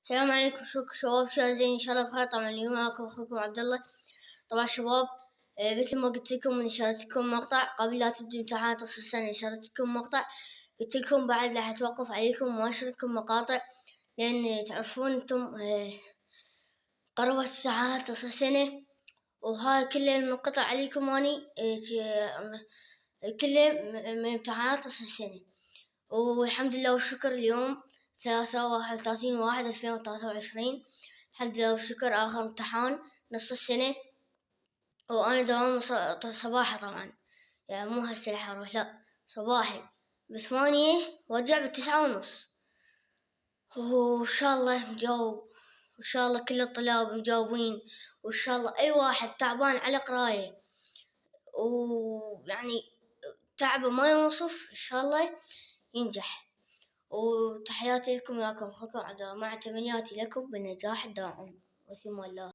السلام عليكم شباب شازين، إن شاء الله بخير. طبعا اليوم معكم أخوكم عبد الله. طبعا شباب، مثل ما قلت لكم إن شاركتكم مقطع قبل لا تبدو امتحانات نص السنة. شاركتكم مقطع قلت لكم بعد راح أتوقف عليكم وما أشارككم مقاطع، لأن تعرفون أنتم قربت امتحانات نص السنة، وهاي كل المقطع عليكم أني كله من امتحانات نص السنة. والحمد لله والشكر اليوم 31/1/2023. الحمد لله والشكر آخر امتحان نص السنة، وأنا دوام صباحي طبعا، يعني مو هسه راح أروح، لا صباحي ب8 وارجع ب9:30. وإن شاء الله مجاوب، وإن شاء الله كل الطلاب مجاوبين، وإن شاء الله أي واحد تعبان على قراية ويعني تعبه ما يوصف إن شاء الله ينجح. وتحياتي لكم، وياكم أخوكم عبد الله، مع تمنياتي لكم بالنجاح الدائم، وفي الله.